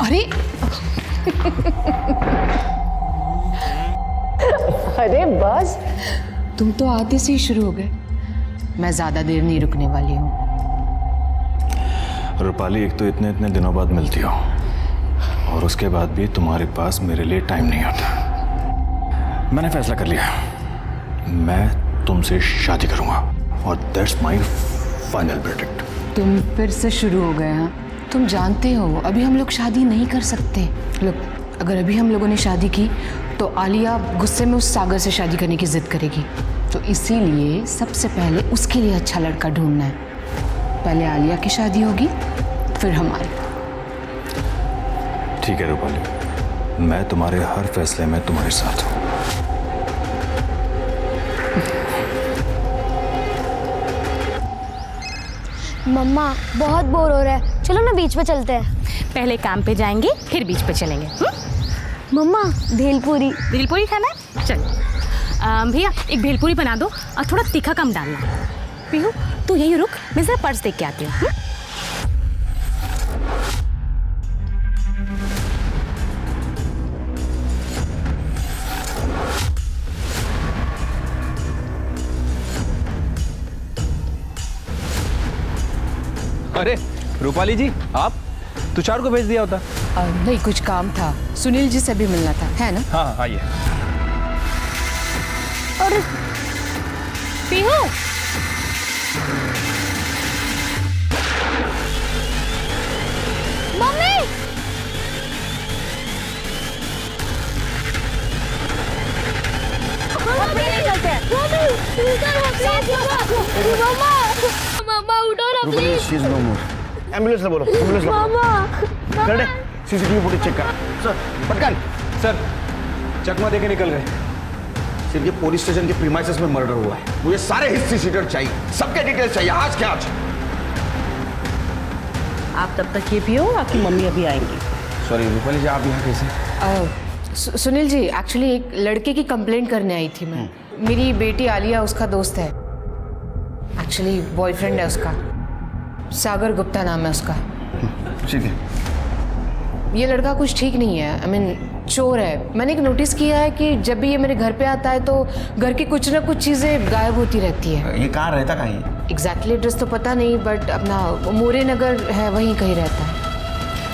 अरे अरे बस, तुम तो आते से ही शुरू हो गए। मैं ज्यादा देर नहीं रुकने वाली हूँ। रूपाली, एक तो इतने इतने दिनों बाद मिलती हो और उसके बाद भी तुम्हारे पास मेरे लिए टाइम नहीं होता। मैंने फैसला कर लिया, मैं तुमसे शादी करूंगा और दैट्स माय फाइनल वर्डिक्ट। तुम फिर से शुरू हो गए हैं। तुम जानते हो अभी हम लोग शादी नहीं कर सकते। लोग, अगर अभी हम लोगों ने शादी की तो आलिया गुस्से में उस सागर से शादी करने की जिद करेगी। तो इसीलिए सबसे पहले उसके लिए अच्छा लड़का ढूंढना है। पहले आलिया की शादी होगी, फिर हमारी। ठीक है रूपाली, मैं तुम्हारे हर फैसले में तुम्हारे साथ हूँ। मम्मा बहुत बोर हो रहा है, चलो ना बीच पे चलते हैं। पहले काम पे जाएंगे फिर बीच पे चलेंगे। मम्मा भेलपूरी। भेलपूरी खाना है? चल भैया एक भेलपूरी बना दो और थोड़ा तीखा कम डालना। पीहू तू यही रुक, मैं जरा पर्स देख के आती हूँ। अरे रूपाली जी, आप तुषार को भेज दिया होता। नहीं, कुछ काम था, सुनील जी से भी मिलना था, है ना? हाँ आइए। और पीहू मम्मी मम्मा उठो ना प्लीज। एम्बुलेंस ले बोलो, एम्बुलेंस ले मामा बोलो। सीसीटीवी फुटेज चेक कर सर। पटकन सर, चकमा देके निकल गए। सिर्फ ये पुलिस स्टेशन के प्रीमाइसेस में मर्डर हुआ है। मुझे सारे हिस्ट्री शीटर चाहिए, सबके डिटेल्स चाहिए, आज के आज। आप तब तक ये पियो, आपकी मम्मी अभी आएंगी। सॉरी रूपाली जी, आप यहाँ कैसे? सुनील जी, एक्चुअली एक लड़के की कंप्लेंट करने आई थी मैं। मेरी बेटी आलिया उसका दोस्त है, एक्चुअली बॉयफ्रेंड है उसका। सागर गुप्ता नाम है उसका। ठीक है। ये लड़का कुछ ठीक नहीं है, आई मीन चोर है। मैंने एक नोटिस किया है कि जब भी ये मेरे घर पे आता है तो घर की कुछ ना कुछ चीज़ें गायब होती रहती है। ये कहाँ रहता, कहाँ है? एग्जैक्टली एड्रेस तो पता नहीं, बट अपना मोरे नगर है, वहीं कहीं रहता है।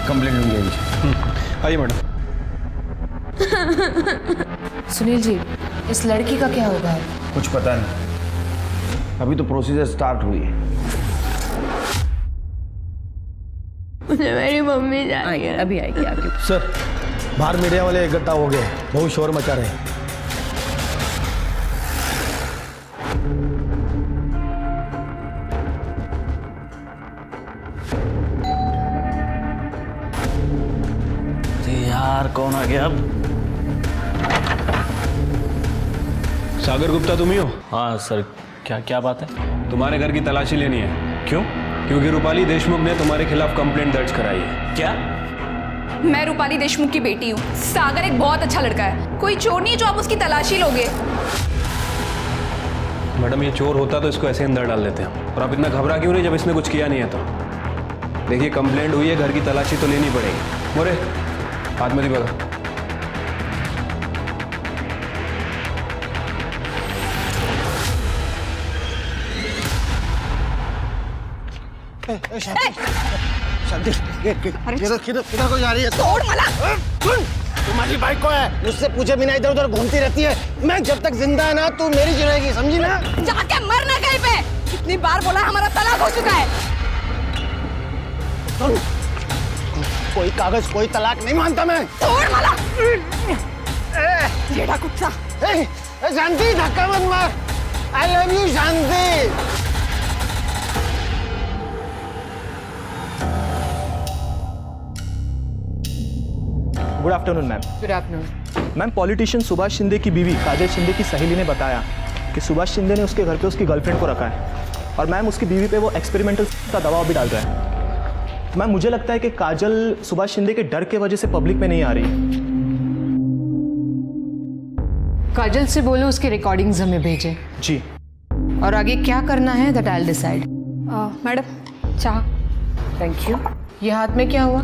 कंप्लेंट हुई है मुझे। आइए मैडम। सुनील जी, इस लड़की का क्या होगा? कुछ पता नहीं, अभी तो प्रोसीजर स्टार्ट हुई है। मुझे मेरी मम्मी चाहिए। अभी आएगी आपकी। सर, बाहर मीडिया वाले इकट्ठा हो गए, बहुत शोर मचा रहे हैं। यार कौन आ गया अब? सागर गुप्ता तुम ही हो? हाँ सर, क्या क्या बात है? तुम्हारे घर की तलाशी लेनी है। क्यों? क्योंकि रूपाली देशमुख ने तुम्हारे खिलाफ कंप्लेंट दर्ज कराई है। क्या? मैं रूपाली देशमुख की बेटी हूँ। सागर एक बहुत अच्छा लड़का है, कोई चोर नहीं है जो आप उसकी तलाशी लोगे। मैडम, ये चोर होता तो इसको ऐसे अंदर डाल देते हैं। और आप इतना घबरा क्यों नहीं जब इसने कुछ किया नहीं है तो? देखिए, कंप्लेंट हुई है, घर की तलाशी तो लेनी पड़ेगी। मोरे, हाथ में दिखा। शांति, किधर को जा रही है? तोड़ मला। तुम्हारी बाइक को है, मुझसे पूछे बिना इधर उधर घूमती रहती है। मैं जब तक जिंदा है ना, तू मेरी जिंदगी, समझी ना? जाके मरना कहीं पे। कितनी बार बोला, हमारा तलाक हो चुका है। सुन, कोई कागज कोई तलाक नहीं मानता मैं। तोड़ मला। जेड़ा कुत्ता। शांति, धक्का मत मार। I love you Shanti. Good afternoon ma'am. Good afternoon. Ma'am, politician Subhash Shinde की बीवी काजल शिंदे की सहेली ने बताया कि सुभाष शिंदे ने उसके घर पे उसकी गर्लफ्रेंड को रखा है और मैम उसकी बीवी पे वो एक्सपेरिमेंटल का दबाव भी डाल रहा है। मैम, मुझे लगता है कि काजल सुभाष शिंदे के डर के वजह से पब्लिक में नहीं आ रही। काजल से बोलो उसके रिकॉर्डिंग्स हमें भेजे। जी। और आगे क्या करना है that I will decide. Madam, चाह। Thank you. ये हाथ में क्या हुआ?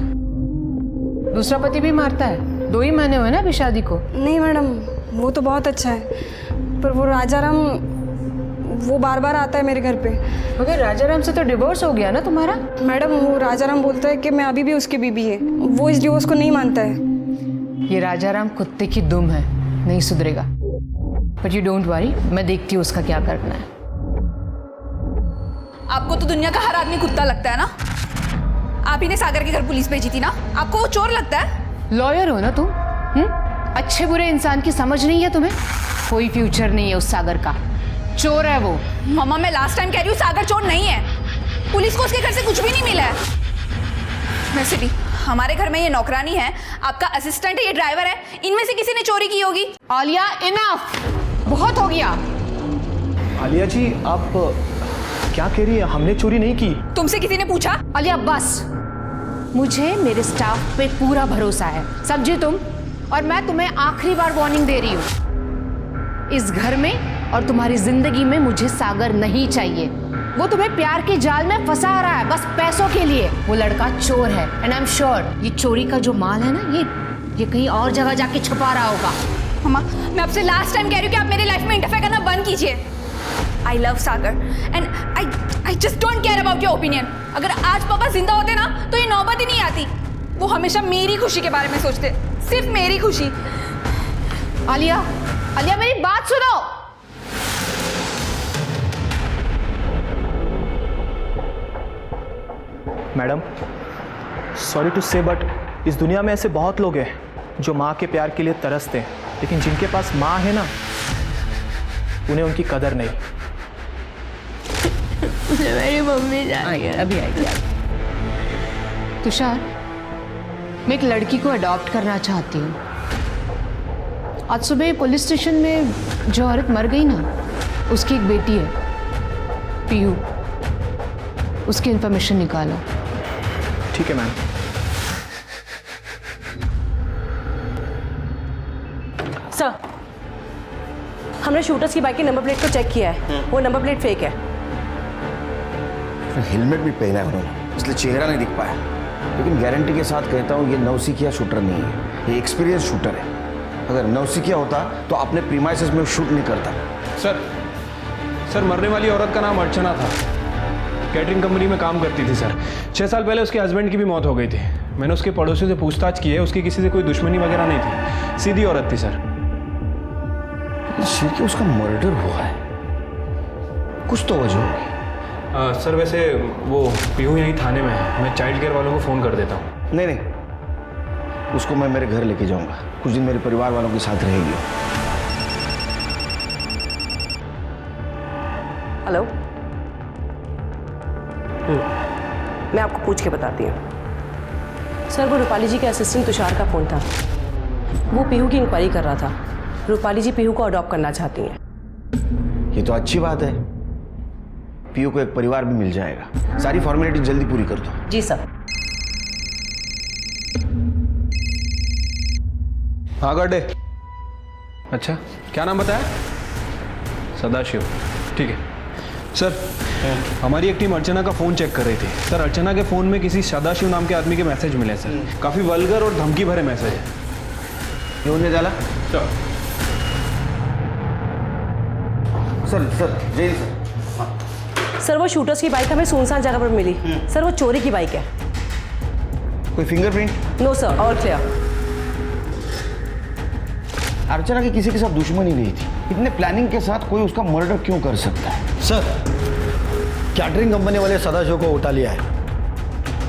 दूसरा पति भी मारता है? 2 ही महीने हुए ना अभी शादी को। नहीं मैडम, वो तो बहुत अच्छा है, पर वो राजाराम वो बार बार आता है मेरे घर पे। मगर राजाराम से तो डिवोर्स हो गया ना तुम्हारा? मैडम वो राजाराम बोलता है कि मैं अभी भी उसकी बीबी है, वो इस डिवोर्स को नहीं मानता है। ये राजाराम कुत्ते की दुम है, नहीं सुधरेगा। बट यू डोंट वरी, मैं देखती हूँ उसका क्या करना है। आपको तो दुनिया का हर आदमी कुत्ता लगता है ना। आप ही ने सागर के घर पुलिस भेजी थी ना, आपको वो चोर लगता है? लॉयर हो ना तुम? अच्छे बुरे इंसान की समझ नहीं है तुम्हें? कोई फ्यूचर नहीं है उस सागर का, चोर है वो। मम्मा मैं लास्ट टाइम कह रही हूँ सागर चोर नहीं है, पुलिस को उसके घर से कुछ भी नहीं मिला है। वैसे भी हमारे घर में ये नौकरानी है, आपका असिस्टेंट है, ये ड्राइवर है, इनमें से किसी ने चोरी की होगी। आलिया इनफ, बहुत हो गया। आलिया जी आप क्या कह रही है? हमने चोरी नहीं की। तुमसे किसी ने पूछा? आलिया बस, मुझे मेरे स्टाफ पे पूरा भरोसा है, समझी तुम? और मैं तुम्हें आखिरी बार वार्निंग दे रही हूँ, इस घर में और तुम्हारी जिंदगी में मुझे सागर नहीं चाहिए। वो तुम्हें प्यार के जाल में फंसा रहा है बस पैसों के लिए। वो लड़का चोर है एंड आई एम श्योर ये चोरी का जो माल है ना, ये कहीं और जगह जाके छुपा रहा होगा। मम्मा मैं आपसे लास्ट टाइम कह रही हूँ कि आप मेरे लाइफ में इंटरफेयर करना बंद कीजिए। I love Sagar and I just don't care about your opinion. अगर आज पापा जिंदा होते ना तो ये नौबत ही नहीं आती। वो हमेशा मेरी खुशी के बारे में सोचते, सिर्फ मेरी खुशी। आलिया, आलिया मेरी बात सुनो। मैडम सॉरी टू से बट इस दुनिया में ऐसे बहुत लोग हैं जो माँ के प्यार के लिए तरसते हैं, लेकिन जिनके पास माँ है ना, उन्हें उनकी कदर नहीं। मेरी मम्मी अभी आएगी। तुषार, मैं एक लड़की को अडॉप्ट करना चाहती हूँ। आज सुबह पुलिस स्टेशन में जो औरत मर गई ना, उसकी एक बेटी है पीहू, उसकी इंफॉर्मेशन निकालो। ठीक है मैम। सर हमने शूटर्स की बाइक की नंबर प्लेट को चेक किया है, वो नंबर प्लेट फेक है। हेलमेट भी पहना है उन्होंने, इसलिए चेहरा नहीं दिख पाया। लेकिन गारंटी के साथ कहता हूँ ये नौसिखिया शूटर नहीं है, ये एक्सपीरियंस शूटर है। अगर नौसिखिया होता तो अपने प्रीमाइसेस में शूट नहीं करता। सर मरने वाली औरत का नाम अर्चना था, कैटरिंग कंपनी में काम करती थी सर। 6 साल पहले उसके हस्बैंड की भी मौत हो गई थी। मैंने उसके पड़ोसियों से पूछताछ की है, उसकी किसी से कोई दुश्मनी वगैरह नहीं थी, सीधी औरत थी सर। कि उसका मर्डर हुआ है, कुछ तो वजह होगी। सर वैसे वो पीहू यहीं थाने में है, मैं चाइल्ड केयर वालों को फ़ोन कर देता हूँ। नहीं, उसको मैं मेरे घर लेके जाऊंगा, कुछ दिन मेरे परिवार वालों के साथ रहेगी। हेलो, मैं आपको पूछ के बताती हूँ। सर वो रूपाली जी के असिस्टेंट तुषार का फ़ोन था, वो पीहू की इंक्वायरी कर रहा था। रूपाली जी पीहू को अडॉप्ट करना चाहती हैं। ये तो अच्छी बात है, पीयू को एक परिवार भी मिल जाएगा। सारी फॉर्मेलिटी जल्दी पूरी कर दो। जी सर। हाँ गड्ढे। अच्छा क्या नाम बताया? सदाशिव। ठीक है सर, हमारी एक टीम अर्चना का फ़ोन चेक कर रही थी सर। अर्चना के फ़ोन में किसी सदाशिव नाम के आदमी के मैसेज मिले सर, काफ़ी वल्गर और धमकी भरे मैसेज है। क्यों नहीं डाला? सर जय सर वो शूटर्स की बाइक हमें सुनसान जगह पर मिली। सर वो चोरी की बाइक है। कोई fingerprint? No sir, all clear. Archana की किसी के साथ दुश्मनी नहीं थी, इतने प्लानिंग के साथ कोई उसका मर्डर क्यों कर सकता है? सर कैटरिंग कंपनी वाले सदाशिव को उठा लिया है।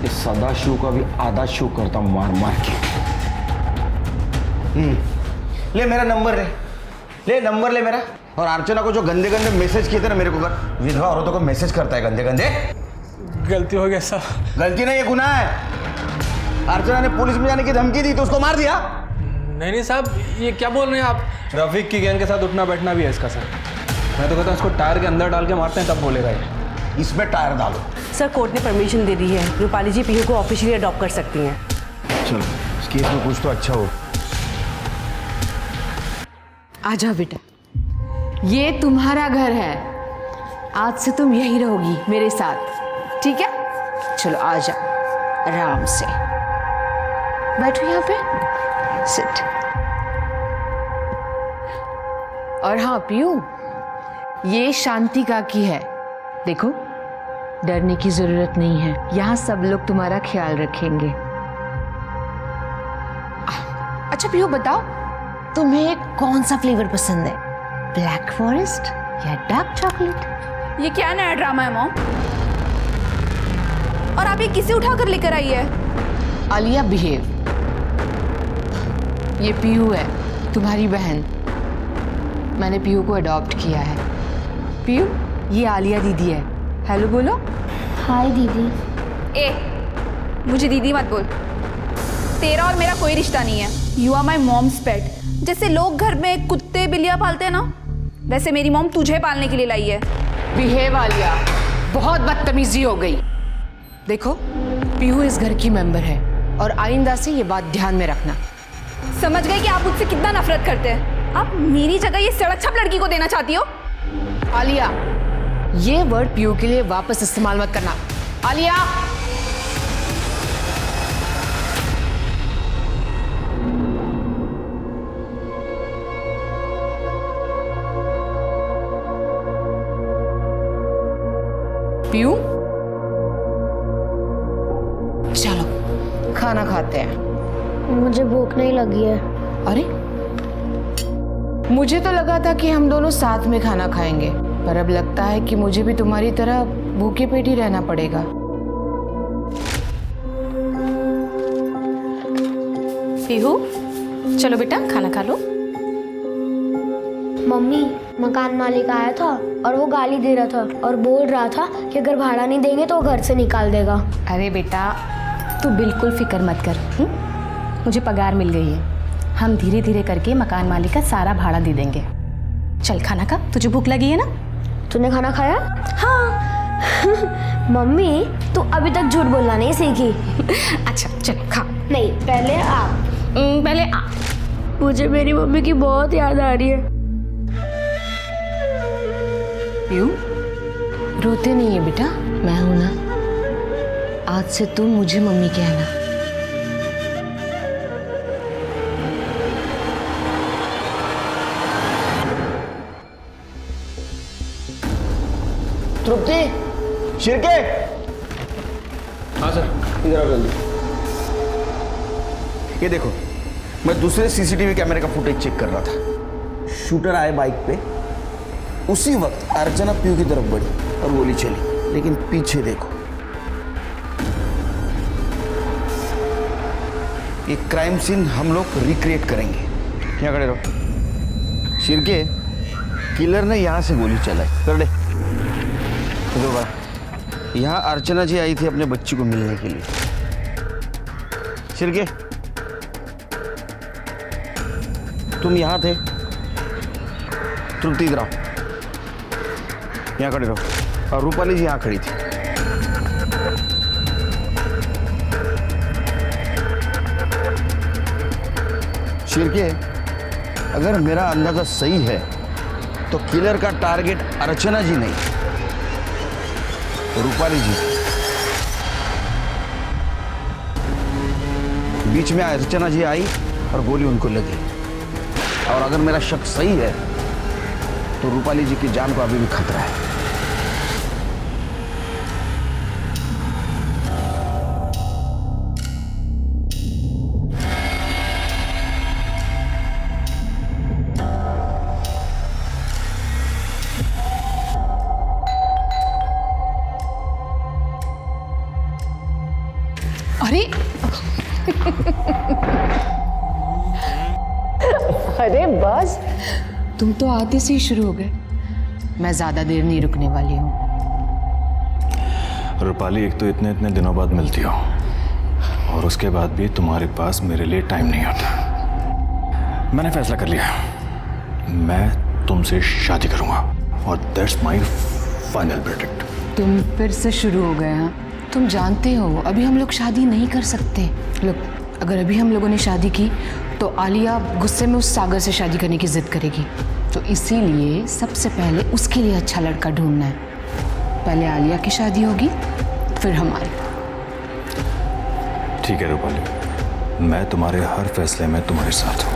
इस सदाशिव का भी आधा शो करता हूं मार के। ले मेरा नंबर ले नंबर ले मेरा। और अर्चना को जो गंदे गंदे मैसेज किए थे ना मेरे को, विधवा औरतों को मैसेज करता है गंदे गंदे। गलती हो गया सर। गलती नहीं, ये गुनाह है। अर्चना ने पुलिस में जाने की धमकी दी तो उसको मार दिया। नहीं साहब, ये क्या बोल रहे हैं आप? रफीक की गैंग के साथ उठना बैठना भी है इसका सर। मैं तो कहता हूँ इसको टायर के अंदर डाल के मारते हैं, तब बोलेगा ये। इसमें टायर डालो। सर कोर्ट ने परमिशन दे दी है, रूपाली जी पीहू को ऑफिशियली अडॉप्ट कर सकती हैं। चलो इस केस में कुछ तो अच्छा हो। आजा बेटा, ये तुम्हारा घर है, आज से तुम यही रहोगी मेरे साथ, ठीक है? चलो आजा आराम से। बैठो यहाँ पे, सिट। और हाँ पीयू, ये शांति काकी है। देखो, डरने की जरूरत नहीं है, यहाँ सब लोग तुम्हारा ख्याल रखेंगे। अच्छा पीयू बताओ, तुम्हें कौन सा फ्लेवर पसंद है, ब्लैक फॉरेस्ट या डार्क चॉकलेट? ये क्या नया ड्रामा है मॉम? और आप ये किसे उठाकर लेकर आई है? आलिया बिहेव। ये पीयू है, तुम्हारी बहन। मैंने पीयू को अडॉप्ट किया है। पीयू, ये आलिया दीदी है। हेलो बोलो। हाय दीदी। ए, मुझे दीदी मत बोल। तेरा और मेरा कोई रिश्ता नहीं है। यू आर माई मॉम्स पेट। जैसे लोग घर में कुत्ते बिल्लियाँ पालते हैं ना, वैसे मेरी मॉम तुझे पालने के लिए लाई है। बिहेव आलिया, बहुत बदतमीजी हो गई। देखो, पीयू इस घर की मेंबर है और आइंदा से ये बात ध्यान में रखना। समझ गए कि आप मुझसे कितना नफरत करते हैं। आप मेरी जगह ये सड़क छप लड़की को देना चाहती हो? आलिया, ये वर्ड पीयू के लिए वापस इस्तेमाल मत करना। आलिया, पीयू, चलो खाना खाते हैं। मुझे भूख नहीं लगी है। अरे, मुझे तो लगा था कि हम दोनों साथ में खाना खाएंगे, पर अब लगता है कि मुझे भी तुम्हारी तरह भूखे पेट ही रहना पड़ेगा। पीहू, चलो बेटा खाना खा लो। मम्मी, मकान मालिक आया था और वो गाली दे रहा था और बोल रहा था कि अगर भाड़ा नहीं देंगे तो वो घर से निकाल देगा। अरे बेटा, तू बिल्कुल फिक्र मत कर। मुझे पगार मिल गई है, हम धीरे धीरे करके मकान मालिक का सारा भाड़ा दे देंगे। चल खाना खा, तुझे भूख लगी है ना? तूने खाना खाया? हाँ। मम्मी, तू अभी तक झूठ बोलना नहीं सीखी। अच्छा चल खा। नहीं, पहले आप। पहले आ। मुझे मेरी मम्मी की बहुत याद आ रही है। पीयू, रोते नहीं है बेटा, मैं हूं ना। आज से तुम मुझे मम्मी कहना। तृप्ति, शिरके। हाँ सर। इधर आओ जल्दी। ये देखो, मैं दूसरे सीसीटीवी कैमरे का फुटेज चेक कर रहा था। शूटर आए बाइक पे, उसी वक्त अर्चना पीयू की तरफ बढ़ी और गोली चली, लेकिन पीछे देखो। ये क्राइम सीन हम लोग रिक्रिएट करेंगे। यहाँ खड़े रहो। शिरके, किलर ने यहाँ से गोली चलाई। कर दे। यहाँ अर्चना जी आई थी अपने बच्ची को मिलने के लिए। शिरके, तुम यहाँ थे। तृप्ति इधर आओ, यहाँ खड़े रहो। और रूपाली जी यहाँ खड़ी थी। शिरके, अगर मेरा अंदाजा सही है तो किलर का टारगेट अर्चना जी नहीं, रूपाली जी। बीच में अर्चना जी आई और गोली उनको लगी। और अगर मेरा शक सही है तो रूपाली जी की जान को अभी भी खतरा है। अरे अरे बस, तुम तो आते से ही शुरू हो गए। मैं ज्यादा देर नहीं रुकने वाली हूँ। रूपाली, एक तो इतने इतने दिनों बाद मिलती हो और उसके बाद भी तुम्हारे पास मेरे लिए टाइम नहीं होता। मैंने फैसला कर लिया, मैं तुमसे शादी करूंगा और दैट्स माय फाइनल वर्डिक्ट। तुम फिर से शुरू हो गए। हाँ, तुम जानते हो अभी हम लोग शादी नहीं कर सकते। लोग, अगर अभी हम लोगों ने शादी की तो आलिया गुस्से में उस सागर से शादी करने की जिद करेगी। तो इसीलिए सबसे पहले उसके लिए अच्छा लड़का ढूंढना है। पहले आलिया की शादी होगी, फिर हमारी। ठीक है रूपाली, मैं तुम्हारे हर फैसले में तुम्हारे साथ हूं।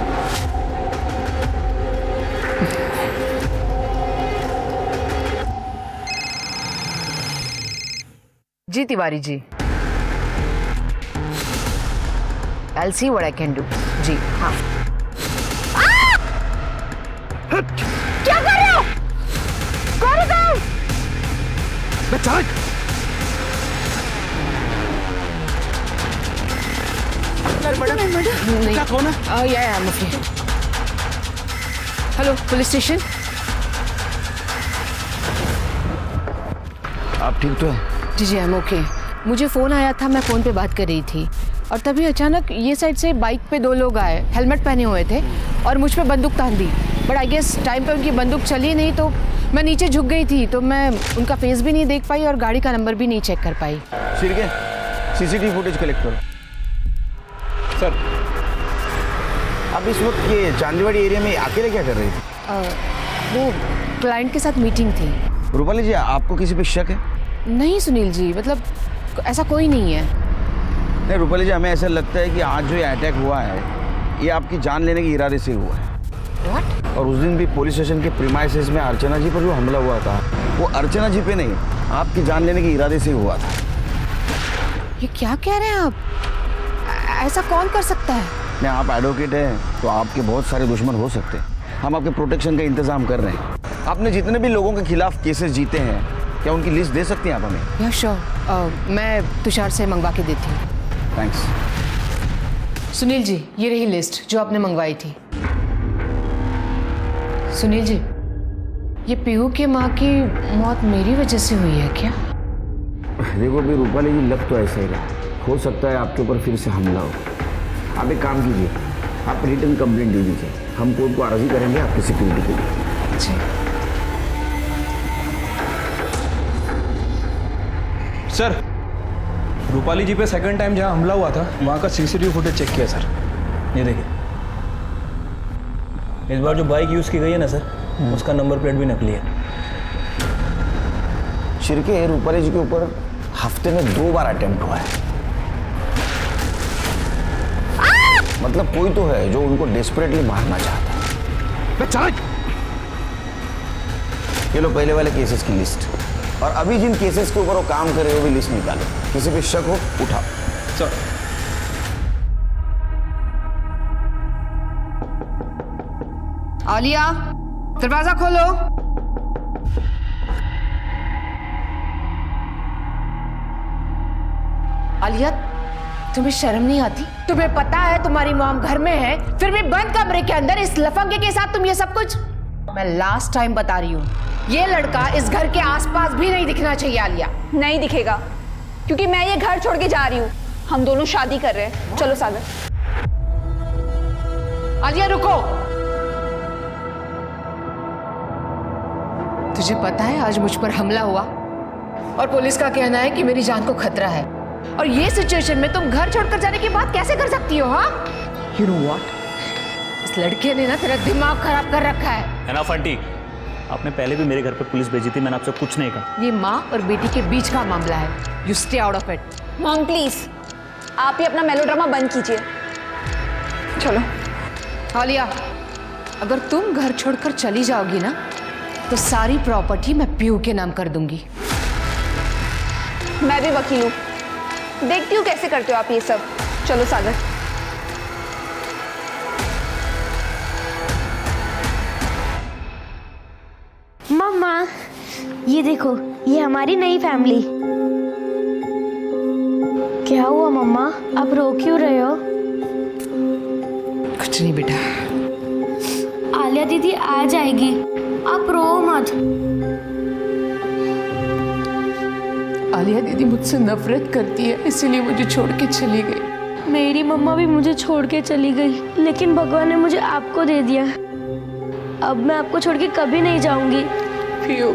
जी Tiwari ji, I'll see what I can do। जी हाँ। क्या कर रहे हो? कौन है? क्या कौन है? या मुझे। Hello police station. आप ठीक तो हैं? जी आई एम ओके। मुझे फ़ोन आया था, मैं फ़ोन पे बात कर रही थी और तभी अचानक ये साइड से बाइक पे 2 लोग आए, हेलमेट पहने हुए थे और मुझ पे बंदूक तान दी। बट आई गेस टाइम पे उनकी बंदूक चली नहीं, तो मैं नीचे झुक गई थी, तो मैं उनका फेस भी नहीं देख पाई और गाड़ी का नंबर भी नहीं चेक कर पाई। शिर्के, सीसीटीवी फुटेज कलेक्ट करो। सर, आप इस वक्त ये चांदीवाड़ी एरिया में अकेले क्या कर रही थी? वो क्लाइंट के साथ मीटिंग थी। रूपाली जी, आपको किसी पे शक है? नहीं सुनील जी, मतलब ऐसा कोई नहीं है। नहीं रूपाली जी, हमें ऐसा लगता है कि आज जो ये अटैक हुआ है ये आपकी जान लेने के इरादे से हुआ है। What? और उस दिन भी पुलिस स्टेशन के प्रीमाइसेस में अर्चना जी पर जो हमला हुआ था वो अर्चना जी पे नहीं, आपकी जान लेने के इरादे से हुआ था। ये क्या कह रहे हैं आप? ऐसा कौन कर सकता है? नहीं, आप एडवोकेट हैं तो आपके बहुत सारे दुश्मन हो सकते हैं। हम आपके प्रोटेक्शन का इंतजाम कर रहे हैं। आपने जितने भी लोगों के खिलाफ केसेस जीते हैं, क्या उनकी लिस्ट दे सकती हैं आप हमें? या श्योर, मैं तुषार से मंगवा के देती हूँ। थैंक्स। सुनील जी, ये रही लिस्ट जो आपने मंगवाई थी। सुनील जी, ये पीहू के माँ की मौत मेरी वजह से हुई है क्या? देखो भी रूपाली जी, लग तो ऐसा ही रहा, हो सकता है आपके ऊपर फिर से हमला हो। आप एक काम कीजिए, आप रिटर्न कंप्लेंट दे दीजिए, हम कोर्ट को अर्जी करेंगे आपकी सिक्योरिटी के लिए। जी सर, रूपाली जी पे सेकंड टाइम जहाँ हमला हुआ था वहाँ का सीसीटीवी फुटेज चेक किया सर। ये देखिए, इस बार जो बाइक यूज़ की गई है ना सर, उसका नंबर प्लेट भी नकली है। शिर्के, रूपाली जी के ऊपर हफ्ते में 2 बार अटेम्प्ट हुआ है। मतलब कोई तो है जो उनको डेस्परेटली मारना चाहता है। ये लो पहले वाले केसेस की लिस्ट, और अभी जिन केसेस के ऊपर वो काम कर रहे हो भी लिस्ट निकालो। किसी पे शक हो उठाओ। सर, आलिया, दरवाजा खोलो। आलिया, तुम्हें शर्म नहीं आती? तुम्हें पता है तुम्हारी मॉम घर में है, फिर भी बंद कमरे के अंदर इस लफंगे के साथ तुम ये सब कुछ। मैं लास्ट टाइम बता रही हूँ, ये लड़का इस घर के आसपास भी नहीं दिखना चाहिए। आलिया, नहीं दिखेगा क्योंकि मैं ये घर छोड़ के जा रही हूँ। हम दोनों शादी कर रहे हैं। चलो सागर। आलिया रुको। तुझे पता है आज मुझ पर हमला हुआ और पुलिस का कहना है कि मेरी जान को खतरा है, और ये सिचुएशन में तुम घर छोड़कर जाने की बात कैसे कर सकती हो? हाँ, यू नो व्हाट, इस लड़के ने ना तेरा दिमाग खराब कर रखा है। ना फंटी, आपने पहले भी मेरे घर पे पुलिस भेजी थी, मैंने आपसे कुछ नहीं कहा। ये माँ और बेटी के बीच का मामला है। You stay out of it. Mom please, आप ही अपना मेलोड्रामा बंद कीजिए। चलो। आलिया, अगर तुम घर छोड़कर चली जाओगी ना तो सारी प्रॉपर्टी मैं पीहू के नाम कर दूंगी। मैं भी वकील हूँ, देखती हूँ कैसे करते हो आप ये सब। चलो सागर। मम्मा, ये देखो, ये हमारी नई फैमिली। क्या हुआ मम्मा, आप रो क्यों रहे हो? कुछ नहीं बेटा। आलिया दीदी आ जाएगी, आप रो मत। आलिया दीदी मुझसे नफरत करती है, इसीलिए मुझे छोड़ के चली गई। मेरी मम्मा भी मुझे छोड़ के चली गई, लेकिन भगवान ने मुझे आपको दे दिया। अब मैं आपको छोड़ के कभी नहीं जाऊंगी। पीहू।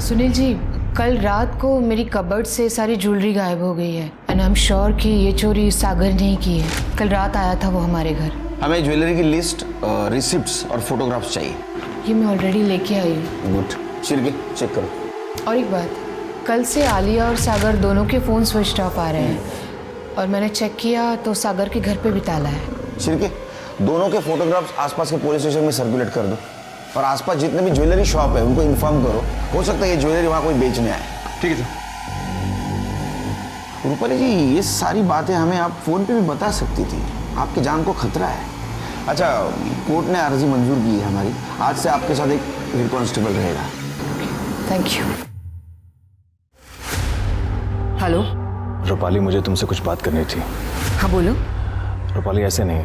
सुनील जी, कल रात को मेरी कबर्ड से सारी ज्वेलरी गायब हो गई है, एंड आई एम श्योर कि ये चोरी सागर ने ही की है। कल रात आया था वो हमारे घर। हमें ज्वेलरी की लिस्ट, रिसिप्ट्स और फोटोग्राफ्स चाहिए। ये मैं ऑलरेडी लेके आई हूँ। गुड। शिर्के, चेक करो। और एक बात, कल से आलिया और सागर दोनों के फ़ोन स्विच ऑफ आ रहे हैं और मैंने चेक किया तो सागर के घर पे भी ताला है। शिरके, दोनों के फोटोग्राफ्स आसपास के पुलिस स्टेशन में सर्कुलेट कर दो और आसपास जितने भी ज्वेलरी शॉप है उनको इन्फॉर्म करो, हो सकता है ये ज्वेलरी वहाँ कोई बेचने आए। ठीक है सर। रूपाली जी, ये सारी बातें हमें आप फ़ोन पे भी बता सकती थी, आपकी जान को खतरा है। अच्छा, कोर्ट ने अर्जी मंजूर की है हमारी, आज से आपके साथ एक हेड कांस्टेबल रहेगा। Thank you. हेलो रूपाली, मुझे तुमसे कुछ बात करनी थी। हाँ बोलो। रूपाली, ऐसे नहीं,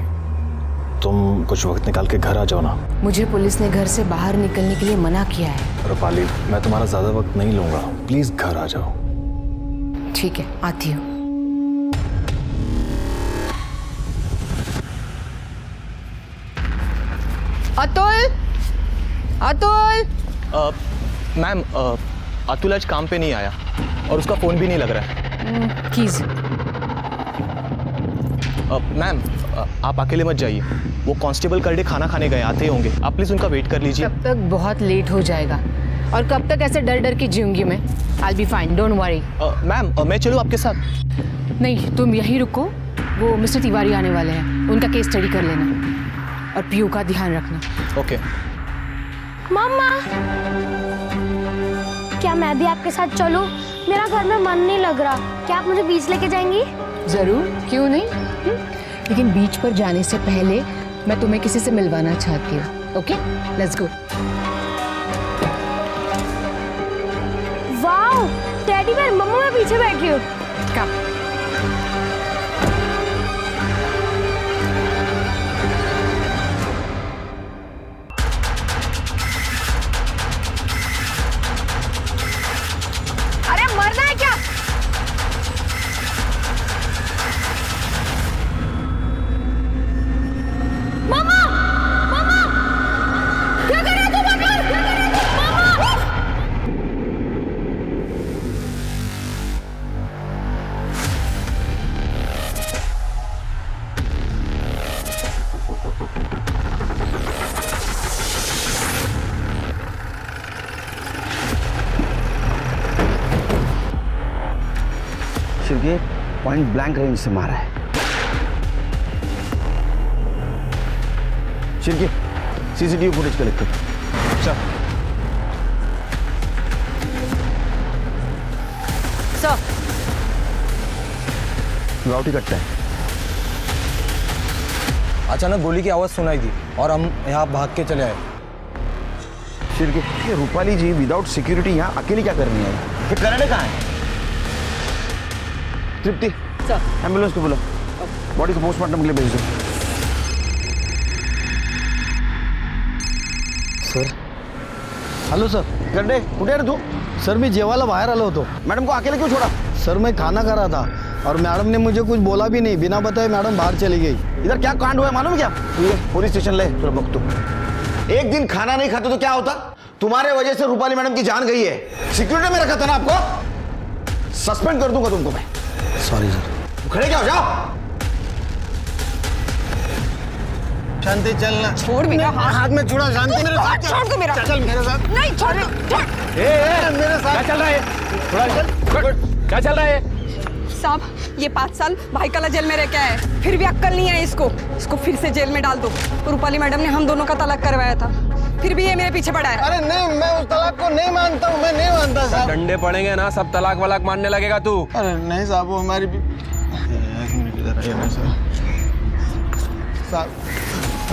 तुम कुछ वक्त निकाल के घर आ जाओ ना। मुझे पुलिस ने घर से बाहर निकलने के लिए मना किया है। रूपाली, मैं तुम्हारा ज़्यादा वक्त नहीं लूँगा, प्लीज़ घर आ जाओ। ठीक है, आती हूँ। अतुल, अतुल। मैम, अतुल आज काम पे नहीं आया और उसका फ़ोन भी नहीं लग रहा है। कीज। मैम, आप अकेले मत जाइए, वो कांस्टेबल करडे खाना खाने गए, आते होंगे, आप प्लीज़ उनका वेट कर लीजिए। तब तक बहुत लेट हो जाएगा और कब तक ऐसे डर डर के जीऊंगी मैं। I'll be fine, don't worry। Ma'am, मैं चलूँ आपके साथ? नहीं, तुम यहीं रुको, वो मिस्टर तिवारी आने वाले हैं, उनका केस स्टडी कर लेना और पीयू का ध्यान रखना। ओके। मम्मा, क्या मैं भी आपके साथ चलूं? मेरा घर में मन नहीं लग रहा, क्या आप मुझे बीच लेके जाएंगी? जरूर, क्यों नहीं। लेकिन बीच पर जाने से पहले मैं तुम्हें किसी से मिलवाना चाहती हूँ। Okay, let's go. Wow, teddy bear, मम्मा मैं पीछे बैठी हूँ। कम। अरे मरना है क्या? मामा, मामा, क्या कर रहे हो तुम? क्या कर रहे हो तुम? मामा! शिरके, पॉइंट ब्लैंक रेंज से मारा है। शिरके, सीसीटीवी फुटेज कलेक्ट कर। सर। सर, राउटी कट्टा है। अचानक गोली की आवाज़ सुनाई दी और हम यहाँ भाग के चले आए। शिरके, ये रूपाली जी विदाउट सिक्योरिटी यहाँ अकेली क्या करनी है? ये करने कहाँ है? तृप्ति, सर, एम्बुलेंस को बोलो, बॉडी को पोस्टमार्टम के लिए भेज दो। Sir, hello sir. गड्डे, कुठे रे तू? सर, मी जेवायला बाहेर आलो होतो. मैडम को अकेले क्यों छोड़ा? सर, मैं खाना खा रहा था और मैडम ने मुझे कुछ बोला भी नहीं, बिना बताए मैडम बाहर चली गई. इधर क्या कांड हुआ है मालूम है क्या? पुलिस स्टेशन ले, चलो बक तो। एक दिन खाना नहीं खाते तो क्या होता? तुम्हारे वजह से रूपाली मैडम की जान गई है। सिक्योरिटी में रखा था ना आपको, सस्पेंड कर दूंगा तुमको मैं। Sorry sir. खड़े क्या हो जाओ। शांति, चलना। छोड़ मेरा हाथ। हाथ में छुड़ा। शांति, मेरे साथ छोड़ दो मेरा। चल मेरे साथ। नहीं, छोड़ दो, छोड़। मेरे साथ। क्या चल रहा है? थोड़ा क्या चल रहा है? साहब, ये 5 साल भाई काला जेल में रह के आए, फिर भी अक्कल नहीं है इसको फिर से जेल में डाल दो। रूपाली मैडम ने हम दोनों का तलाक करवाया था, फिर भी ये मेरे पीछे पड़ा है। अरे नहीं, मैं उस तलाक को नहीं मानता हूँ, मैं नहीं मानता साहब। डंडे पड़ेंगे ना, सब तलाक वलाक मानने लगेगा तू। अरे नहीं साहब, वो हमारी भी। एक मिनट इधर आइए ना साहब,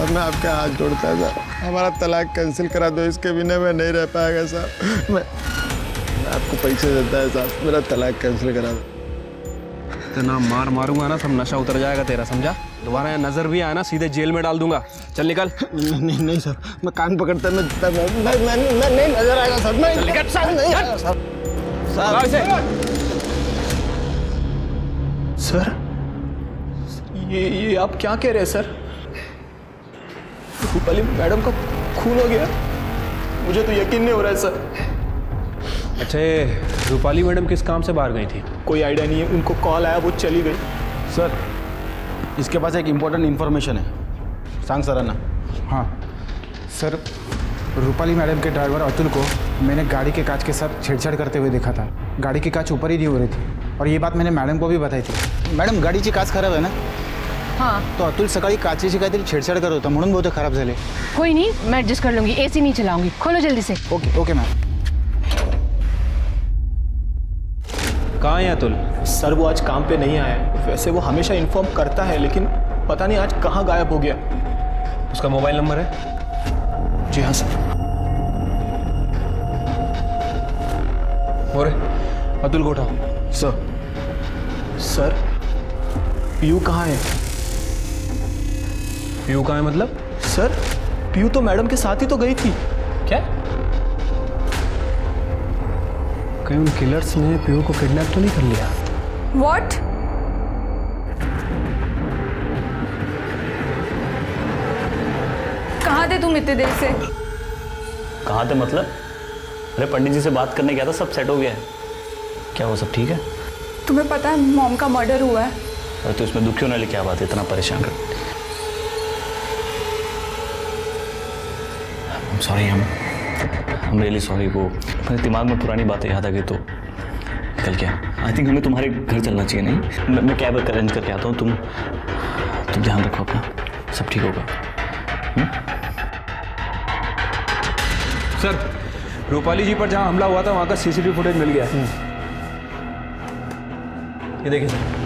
अब मैं आपके हाथ जोड़ता है साहब, हमारा तलाक कैंसिल करा दो, इसके बिना मैं नहीं रह पाएगा साहब। मैं आपको पैसे देता है साहब, मेरा तलाक कैंसिल करा दो। इतना मार मारूंगा ना, सब नशा उतर जाएगा तेरा, समझा? दोबारा यहाँ नजर भी आया ना, सीधे जेल में डाल दूंगा। चल निकल। नहीं नहीं सर, मैं कान पकड़ता मैं नहीं नजर आएगा सर, मैं नहीं आएगा सर। सर, ये आप क्या कह रहे हैं सर? रूपाली मैडम का खून हो गया? मुझे तो यकीन नहीं हो रहा है सर। अच्छा, रूपाली मैडम किस काम से बाहर गई थी? कोई आइडिया नहीं है, उनको कॉल आया, वो चली गई। सर, इसके पास एक इम्पोर्टेंट इन्फॉर्मेशन है, सांग सरांना. हाँ सर, रूपाली मैडम के ड्राइवर अतुल को मैंने गाड़ी के कांच के साथ छेड़छाड़ करते हुए देखा था। गाड़ी की कांच ऊपर ही नहीं हो रही थी और ये बात मैंने मॅडम को भी बताई थी। मॅडम गाडीची काच खराब आहे ना? हाँ तो अतुल सकाळी काचेची काहीतरी छेडछाड करत होता म्हणून बहुतेक खराब झाले। कोई नहीं, मैं एडजस्ट कर लूँगी। AC नहीं चलाऊंगी, खोलो जल्दी से। Okay okay ma'am. कहाँ है अतुल? सर वो आज काम पे नहीं आया है। वैसे वो हमेशा इन्फॉर्म करता है, लेकिन पता नहीं आज कहाँ गायब हो गया। उसका मोबाइल नंबर है? जी हाँ सर। और अतुल को उठाओ। सर पीयू कहाँ है? पीयू कहाँ है मतलब? सर पीयू तो मैडम के साथ ही तो गई थी। क्या? कहीं उन किलर्स ने पीयू को किडनैप तो नहीं कर लिया? What? कहाँ थे तुम इतने देर से? कहाँ थे मतलब? अरे पंडित जी से बात करने गया था, सब सेट हो गया है। क्या वो सब ठीक है? तुम्हें पता है मॉम का मर्डर हुआ है? अरे तो इसमें दुखी होने वाली क्या बात है, इतना परेशान कर? सॉरी, हम रियली सॉरी। वो मेरे दिमाग में पुरानी बातें याद आ गई तो निकल गया। आई थिंक हमें तुम्हारे घर चलना चाहिए। नहीं, मैं कैब अरेंज करके आता हूँ। तुम ध्यान रखो अपना, सब ठीक होगा। सर, रूपाली जी पर जहाँ हमला हुआ था वहाँ का CCTV फुटेज मिल गया। ये देखिए सर।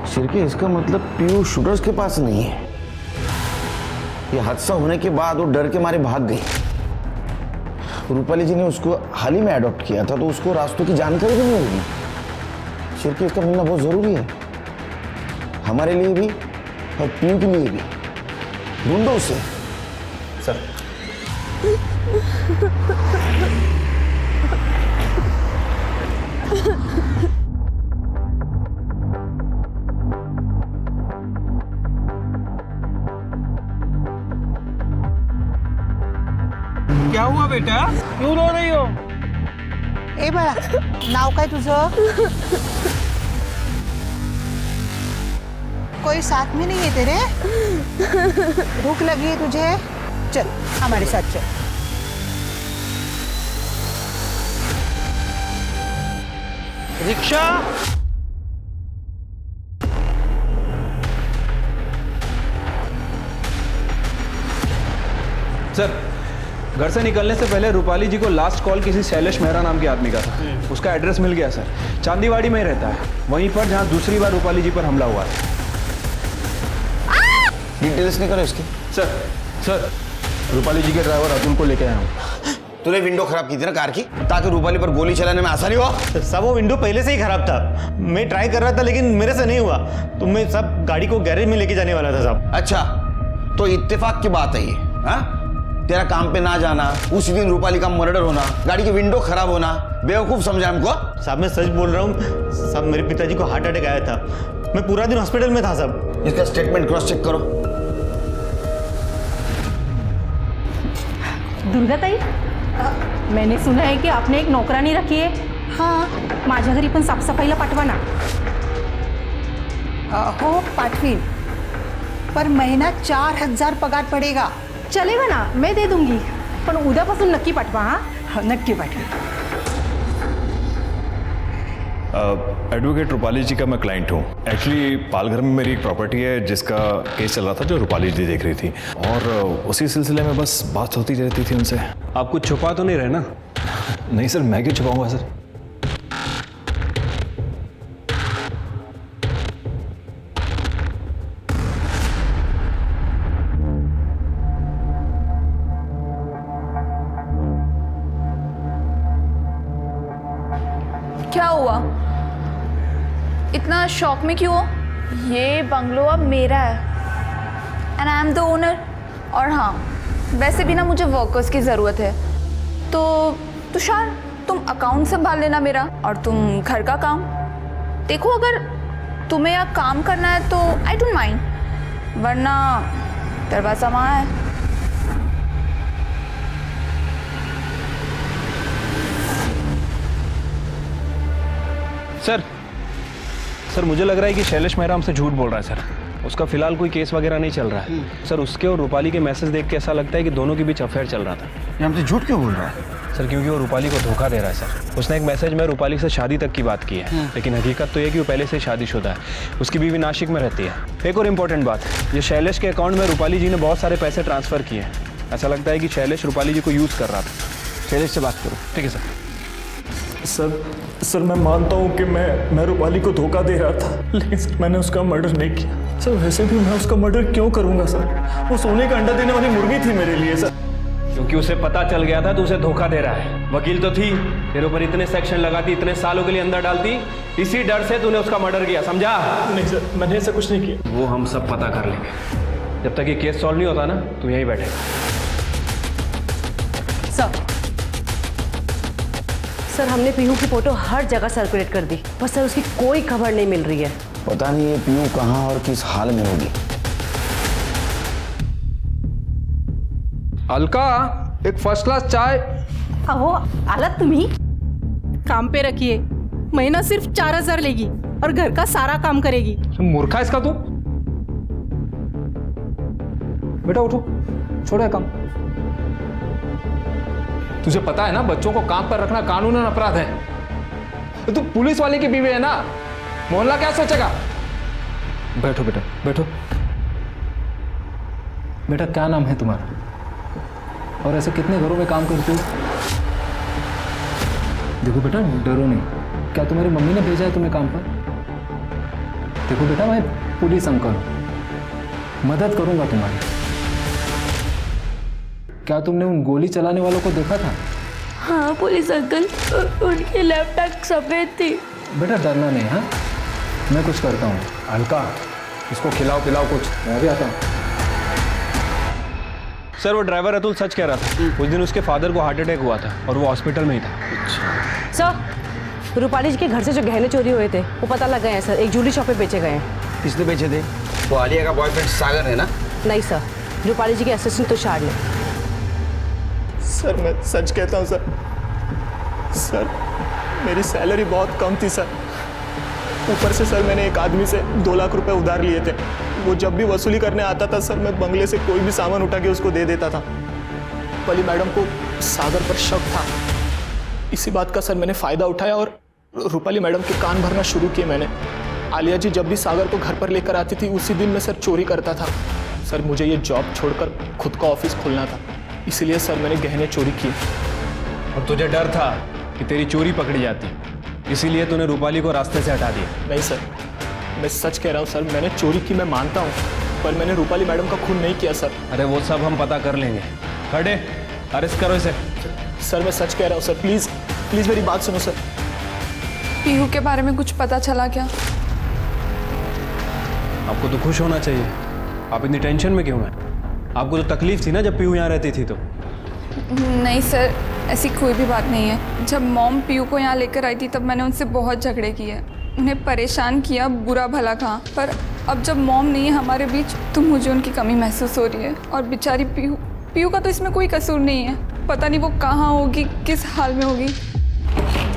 शिरके, इसका मतलब पीयू शूटर्स के पास नहीं है। ये हादसा होने के बाद वो डर के मारे भाग गई। रूपाली जी ने उसको हाल ही में अडॉप्ट किया था, तो उसको रास्तों की जानकारी भी नहीं होगी। शिरके, इसका मिलना बहुत जरूरी है, हमारे लिए भी और पीयू के लिए भी। ढूंढो उसे। सर क्या हुआ बेटा, क्यों रो रही हो? ए बाळा, नाव काय तुझं? कोई साथ में नहीं है तेरे? भूख लगी है तुझे? चल हमारे साथ चल। रिक्शा। सर, घर से निकलने से पहले रूपाली जी को लास्ट कॉल किसी शैलेश मेहरा नाम के आदमी का था। उसका एड्रेस मिल गया सर, चांदीवाड़ी में ही रहता है, वहीं पर जहां दूसरी बार रूपाली जी पर हमला हुआ है। डिटेल्स निकालो इसकी। सर रूपाली जी के ड्राइवर अतुल को लेके आया हूँ। तूने विंडो खराब की थी ना कार की, ताकि रूपाली पर गोली चलाने में आसानी हो। सब वो विंडो पहले से ही खराब था। मैं ट्राई कर रहा था लेकिन मेरे से नहीं हुआ, तो मैं सब गाड़ी को गैरेज में लेके जाने वाला था साहब। अच्छा, तो इत्तेफाक की बात है ये? हाँ, तेरा काम पे ना जाना, उसी दिन रूपाली का मर्डर होना, गाड़ी की विंडो खराब होना, बेवकूफ समझा हमको? साहब मैं सच बोल रहा हूँ साहब, मेरे पिताजी को हार्ट अटैक आया था, मैं पूरा दिन हॉस्पिटल में था साहब। इसका स्टेटमेंट क्रॉस चेक करो। दुर्गाताई, मैंने सुना है कि आपने एक नोकरानी रखी है। हाँ, माझ्या घरी पण साफसफाईला पाठवा ना। हो पाठवीन, पर महीना 4000 पगार पडेगा। चलेगा ना, मैं दे दूंगी, पण उद्यापासून नक्की पाठवा। हाँ नक्की पाठवी। एडवोकेट रूपाली जी का मैं क्लाइंट हूँ। एक्चुअली पालघर में मेरी एक प्रॉपर्टी है जिसका केस चल रहा था, जो रूपाली जी देख रही थी, और उसी सिलसिले में बस बात होती रहती थी उनसे। आप कुछ छुपा तो नहीं रहे ना? नहीं सर, मैं क्यों छुपाऊंगा सर? क्या हुआ? इतना शॉक में क्यों हो? ये बंगलो अब मेरा है and I am the owner. और हाँ, वैसे भी ना मुझे वर्कर्स की ज़रूरत है, तो तुषार तुम अकाउंट संभाल लेना मेरा, और तुम घर का काम देखो। अगर तुम्हें यहाँ काम करना है तो आई डोंट माइंड, वरना दरवाज़ा वहाँ है। सर मुझे लग रहा है कि शैलेश मेहरा हमसे झूठ बोल रहा है सर। उसका फिलहाल कोई केस वगैरह नहीं चल रहा है सर। उसके और रूपाली के मैसेज देख के ऐसा लगता है कि दोनों के बीच अफेयर चल रहा था। ये हमसे झूठ क्यों बोल रहा है? सर क्योंकि वो रूपाली को धोखा दे रहा है सर। उसने एक मैसेज में रूपाली से शादी तक की बात की है, लेकिन हकीकत तो ये कि वो पहले से ही शादीशुदा है। उसकी बीवी नासिक में रहती है। एक और इम्पोर्टेंट बात, ये शैलेश के अकाउंट में रूपाली जी ने बहुत सारे पैसे ट्रांसफ़र किए हैं। ऐसा लगता है कि शैलेश रूपाली जी को यूज़ कर रहा था। शैलेश से बात करो। ठीक है सर। सर मैं मानता हूँ कि मैं रूपाली को धोखा दे रहा था, लेकिन सर मैंने उसका मर्डर नहीं किया। सर वैसे भी मैं उसका मर्डर क्यों करूँगा सर? वो सोने का अंडा देने वाली मुर्गी थी मेरे लिए सर। क्योंकि उसे पता चल गया था तो उसे धोखा दे रहा है। वकील तो थी, तेरे ऊपर इतने सेक्शन लगाती, इतने सालों के लिए अंदर डालती, इसी डर से तूने उसका मर्डर किया, समझा? नहीं सर, मैंने ऐसा कुछ नहीं किया। वो हम सब पता कर लेंगे। जब तक ये केस सॉल्व नहीं होता ना, तू यहीं बैठेगा। सर हमने पीहू की फोटो हर जगह सर्कुलेट कर दी, पर सर उसकी कोई खबर नहीं मिल रही है। पता नहीं ये पीहू कहाँ और किस हाल में होगी। अलका, एक फर्स्ट क्लास चाय। अहो आला तुम्ही काम पे रखिए। महीना सिर्फ 4000 लेगी और घर का सारा काम करेगी। मूर्खा है इसका तू। बेटा उठो, छोड़ो काम। तुझे पता है ना, बच्चों को काम पर रखना कानूनन अपराध है। तू पुलिस वाले की बीवी है ना, मोहल्ला क्या सोचेगा? बैठो बेटा, बैठो। बेटा क्या नाम है तुम्हारा और ऐसे कितने घरों में काम करते हो? देखो बेटा डरो नहीं। क्या तुम्हारी मम्मी ने भेजा है तुम्हें काम पर? देखो बेटा मैं पुलिस अंकल हूं, मदद करूंगा तुम्हारी। क्या तुमने उन गोली चलाने वालों को देखा था? हाँ पुलिस अंकल, उनकी लेफ्ट टंग सफेद थी। बेटा डरना नहीं। हाँ मैं कुछ करता हूँ। अलका इसको खिलाओ पिलाओ कुछ, मैं भी आता हूँ। सर वो ड्राइवर अतुल सच कह रहा था। उस दिन उसके फादर को हार्ट अटैक हुआ था और वो हॉस्पिटल में ही था। सर रूपाली जी के घर से जो गहने चोरी हुए थे वो पता लग गए हैं सर। एक ज्वेलरी शॉप पे बेचे गए हैं। किसने बेचे थे? वो आलिया का बॉयफ्रेंड सागर है ना? नहीं सर, रूपाली जी के असिस्टेंट तुषार ने। सर मैं सच कहता हूँ सर मेरी सैलरी बहुत कम थी सर। ऊपर से सर मैंने एक आदमी से 2 लाख रुपए उधार लिए थे। वो जब भी वसूली करने आता था सर, मैं बंगले से कोई भी सामान उठा के उसको दे देता था। रूपाली मैडम को सागर पर शक था। इसी बात का सर मैंने फ़ायदा उठाया और रूपाली मैडम के कान भरना शुरू किए मैंने। आलिया जी जब भी सागर को घर पर लेकर आती थी उसी दिन मैं सर चोरी करता था। सर मुझे ये जॉब छोड़कर खुद का ऑफिस खोलना था, इसलिए सर मैंने गहने चोरी किए। अब तुझे डर था कि तेरी चोरी पकड़ी जाती, इसीलिए तूने रूपाली को रास्ते से हटा दिया। नहीं सर, मैं सच कह रहा हूँ सर, मैंने चोरी की मैं मानता हूँ, पर मैंने रूपाली मैडम का खून नहीं किया सर। अरे वो सब हम पता कर लेंगे। खड़े, अरेस्ट करो इसे। सर मैं सच कह रहा हूँ सर, प्लीज़ प्लीज़ मेरी बात सुनो सर। पीहू के बारे में कुछ पता चला क्या? आपको तो खुश होना चाहिए। आप इतनी टेंशन में क्यों हैं? आपको तो तकलीफ थी ना जब पीहू यहाँ रहती थी तो। नहीं सर, ऐसी कोई भी बात नहीं है। जब मॉम पीहू को यहाँ लेकर आई थी तब मैंने उनसे बहुत झगड़े किए, उन्हें परेशान किया, बुरा भला कहा। पर अब जब मॉम नहीं है हमारे बीच तो मुझे उनकी कमी महसूस हो रही है। और बेचारी पीहू का तो इसमें कोई कसूर नहीं है। पता नहीं वो कहाँ होगी, किस हाल में होगी।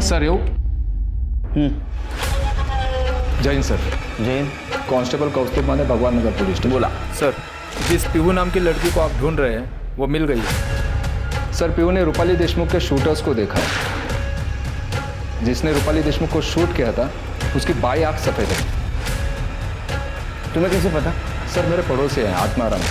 सर यो जय हिंद सर। जय हिंद। कांस्टेबल कौस्तुभ माने भगवान नगर पुलिस स्टेशन। बोला सर, जिस पीहू नाम की लड़की को आप ढूंढ रहे हैं वो मिल गई है। सर पीहू ने रूपाली देशमुख के शूटर्स को देखा है। जिसने रूपाली देशमुख को शूट किया था उसकी बाई आंख सफेद है। तुम्हें कैसे पता? सर मेरे पड़ोसी हैं आत्माराम,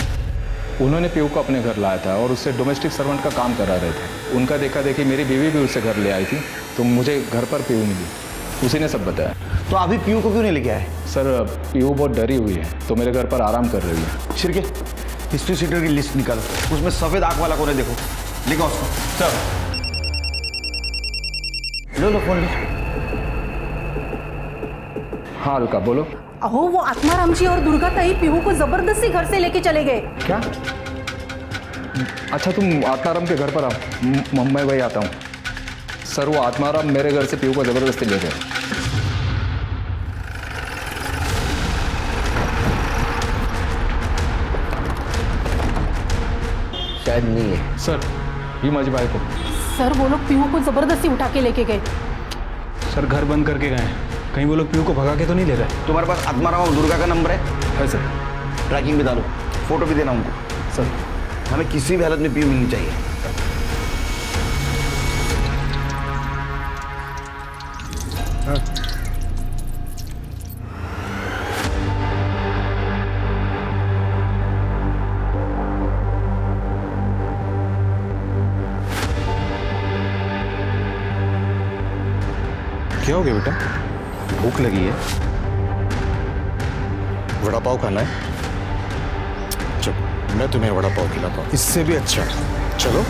उन्होंने पीहू को अपने घर लाया था और उससे डोमेस्टिक सर्वेंट का काम करा रहे थे। उनका देखा देखी मेरी बीवी भी उससे घर ले आई थी तो मुझे घर पर पीहू मिली, उसी ने सब बताया। तो अभी पीहू को क्यों नहीं लेके आए? सर पीहू बहुत डरी हुई है तो मेरे घर पर आराम कर रही है। शिरके हिस्ट्री सीटर की लिस्ट निकालो, उसमें सफेद आंख वाला कौन है देखो, लिखो उसको। सर लो फोन लो। हाँ अलका बोलो। अहो वो आत्माराम जी और दुर्गा ताई पीहू को जबरदस्ती घर से लेके चले गए। क्या? अच्छा तुम आत्माराम के घर पर आओ, मैं वही आता हूँ। सर वो आत्माराम मेरे घर से पीहू को जबरदस्ती ले गए। शायद नहीं है सर, ये माझी भाई को। सर वो लोग पीहू को जबरदस्ती उठा के लेके गए। सर घर बंद करके गए। कहीं वो लोग पीयू को भगा के तो नहीं ले रहे? तुम्हारे पास आत्माराम दुर्गा का नंबर है सर? ट्रैकिंग भी डालो, फोटो भी देना उनको। सर हमें किसी भी हालत में पीयू मिलनी चाहिए। क्या हो गया बेटा? भूख लगी है? वड़ा पाव खाना है? चलो मैं तुम्हें वड़ा पाव खिलाता हूँ, इससे भी अच्छा। चलो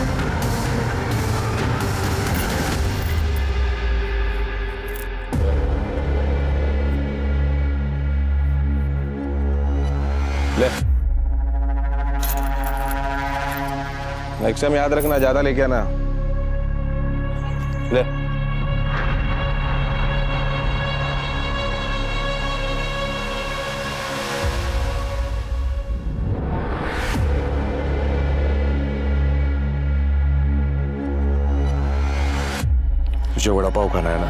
ले, नेक्स्ट टाइम याद रखना, ज्यादा लेके आना। ले तुझे वड़ा पाव खाना है ना?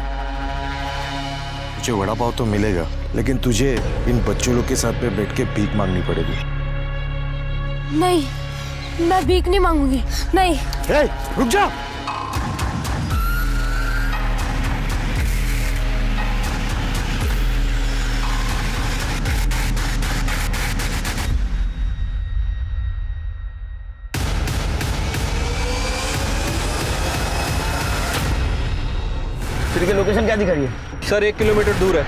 तुझे वड़ा पाव तो मिलेगा, लेकिन तुझे इन बच्चों लोग के साथ पे बैठ के भीख मांगनी पड़ेगी। नहीं, मैं भीख नहीं मांगूंगी, नहीं। ए, रुक जा। की लोकेशन क्या दिखा रही है? सर 1 किलोमीटर दूर है।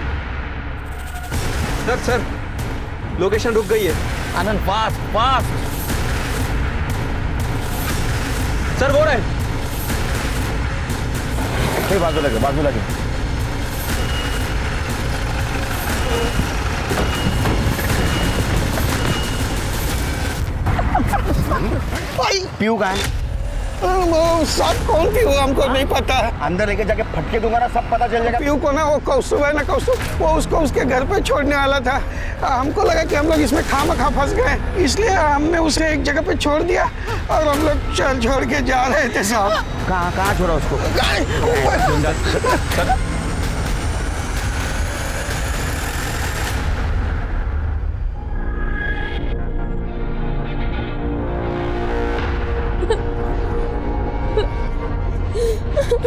सर लोकेशन रुक गई है। आनंद फास्ट फास्ट। सर वो रहे। बाजू लगे। पीयू कहाँ है? सब कौन पीयू हमको नहीं पता है। अंदर लेके जाके फटके दूंगा ना, सब पता चल जाएगा। पीयू को ना वो कौस्तुभ है ना, कौस्तुभ, वो उसको उसके घर पे छोड़ने वाला था। हमको लगा कि हम लोग इसमें खामखा फंस गए, इसलिए हमने उसे एक जगह पे छोड़ दिया और हम लोग चल छोड़ के जा रहे थे साहब। कहाँ छोड़ा उसको?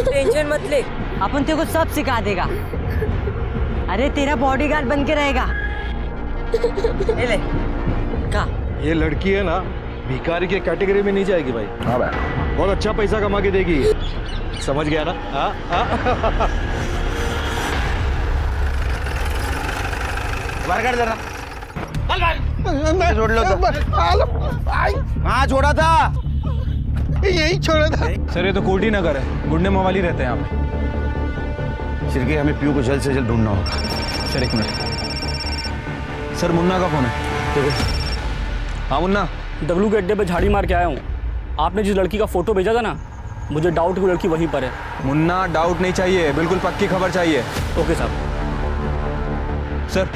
टेंशन मत ले, अपन तेरे को सब सिखा देगा। अरे तेरा बॉडीगार्ड बन के रहेगा। ले का ये लड़की है ना, भिखारी के कैटेगरी में नहीं जाएगी भाई। हाँ भाई, बहुत अच्छा पैसा कमा के देगी। समझ गया ना? बाहर कर देना। छोड़ लो तो। हाँ छोड़ा था, यही छोड़ा था। सर ये तो कोटी नगर है, गुंडे मवाली रहते हैं यहाँ पे। सिरके, हमें पीयू को जल्द से जल्द ढूंढना होगा। Sir 1 minute. सर मुन्ना का फोन है। देखो। हाँ मुन्ना, डब्लू के अड्डे पे झाड़ी मार के आया हूँ। आपने जिस लड़की का फोटो भेजा था ना, मुझे डाउट की लड़की वहीं पर है। मुन्ना डाउट नहीं चाहिए, बिल्कुल पक्की खबर चाहिए। ओके साहब। सर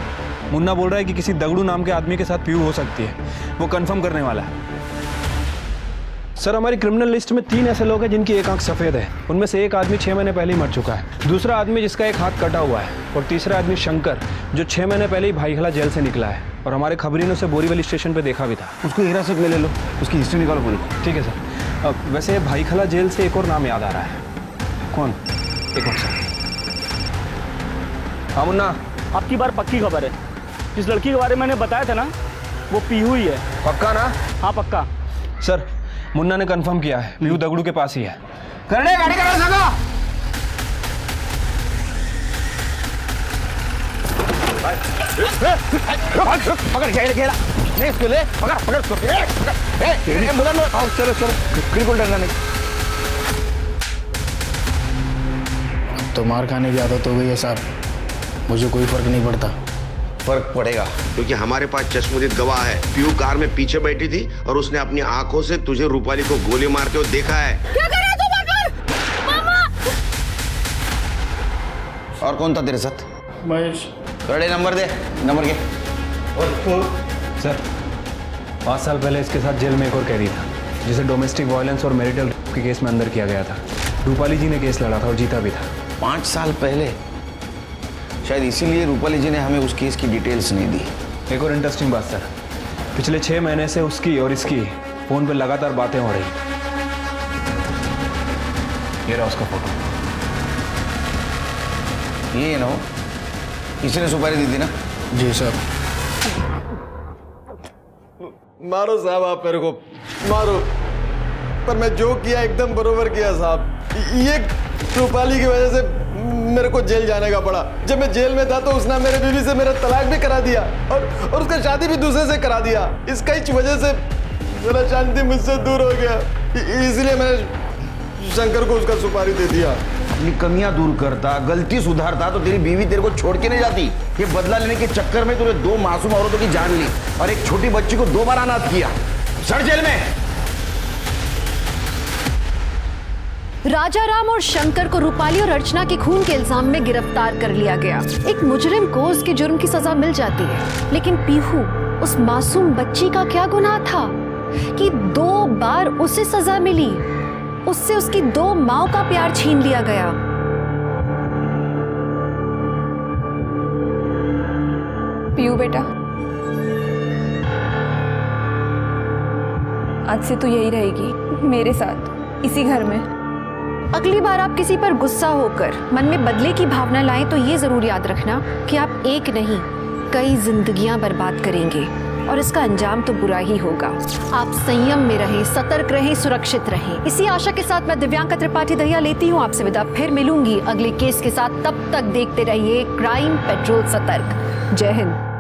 मुन्ना बोल रहा है कि किसी दगड़ू नाम के आदमी के साथ पीयू हो सकती है, वो कंफर्म करने वाला है। सर हमारी क्रिमिनल लिस्ट में 3 ऐसे लोग हैं जिनकी एक आंख सफ़ेद है। उनमें से एक आदमी 6 महीने पहले ही मर चुका है, दूसरा आदमी जिसका एक हाथ कटा हुआ है, और तीसरा आदमी शंकर जो 6 महीने पहले ही भाईखला जेल से निकला है। और हमारे खबरी ने उसे बोरीवली स्टेशन पे देखा भी था। उसको हिरासत में ले लो, उसकी हिस्ट्री निकालो पूरी। ठीक है सर। अब वैसे भाईखला जेल से एक और नाम याद आ रहा है। कौन? एक मिनट सर। हाँ मुन्ना, आपकी बार पक्की खबर है। जिस लड़की के बारे में मैंने बताया था ना, वो पीहू ही है। पक्का ना? हाँ पक्का। सर मुन्ना ने कंफर्म किया है, पीहू दगड़ू के पास ही है। कर दे गाड़ी करा सका। पकड़ खेला नहीं, इसको ले, पकड़ उसको। चलो बिल्कुल डरना नहीं। तो मार खाने की आदत हो गई है साहब, मुझे कोई फर्क नहीं पड़ता। फर्क पड़ेगा, क्योंकि हमारे पास चश्मदीद गवाह है। पीयू कार में पीछे बैठी थी और उसने अपनी आंखों से तुझे रूपाली को गोली मारते हुए देखा है। क्या कर रहा है तू? मामा! और कौन था तेरे साथ? महेश। बड़े नंबर दे, नंबर के। सर 5 साल पहले इसके साथ जेल में एक और कैदी था, जिसे डोमेस्टिक वायलेंस और मैरिटल के केस में अंदर किया गया था। रूपाली जी ने केस लड़ा था और जीता भी था। 5 साल पहले? शायद इसीलिए रूपाली जी ने हमें उस केस की डिटेल्स नहीं दी। एक और इंटरेस्टिंग बात सर, पिछले 6 महीने से उसकी और इसकी फोन पे लगातार बातें हो रही। ये रहा उसका फोटो। ये ना, इसने सुपारी दी थी ना? जी सर। मारो साहब, आप मेरे को मारो, पर मैं जो किया एकदम बरोबर किया साहब। ये रूपाली की वजह से मेरे को जेल जाने का पड़ा। जब मैं जेल में था तो उसने मेरे बीवी से मेरा तलाक भी करा दिया और उसका शादी भी दूसरे से करा दिया। इसका ही वजह से मेरा शांति मुझसे दूर हो गया, इसलिए मैंने शंकर को उसका सुपारी दे दिया। अपनी कमियां दूर करता, गलती सुधारता तो तेरी बीवी तेरे को छोड़ के नहीं जाती। ये बदला लेने के चक्कर में तूने 2 मासूम औरतों की जान ली और एक छोटी बच्ची को 2 बार अनाथ किया। सड़ जेल में। राजाराम और शंकर को रूपाली और अर्चना के खून के इल्जाम में गिरफ्तार कर लिया गया। एक मुजरिम को उसके जुर्म की सजा मिल जाती है, लेकिन पीहू उस मासूम बच्ची का क्या गुनाह था कि 2 बार उसे सजा मिली? उससे उसकी 2 माओं का प्यार छीन लिया गया। पीहू बेटा, आज से तू यही रहेगी मेरे साथ, इसी घर में। अगली बार आप किसी पर गुस्सा होकर मन में बदले की भावना लाएं तो ये जरूर याद रखना कि आप एक नहीं कई जिंदगियां बर्बाद करेंगे और इसका अंजाम तो बुरा ही होगा। आप संयम में रहें, सतर्क रहें, सुरक्षित रहें। इसी आशा के साथ मैं दिव्यांका त्रिपाठी दहिया लेती हूँ आपसे विदा। फिर मिलूंगी अगले केस के साथ। तब तक देखते रहिए क्राइम पेट्रोल सतर्क। जय हिंद।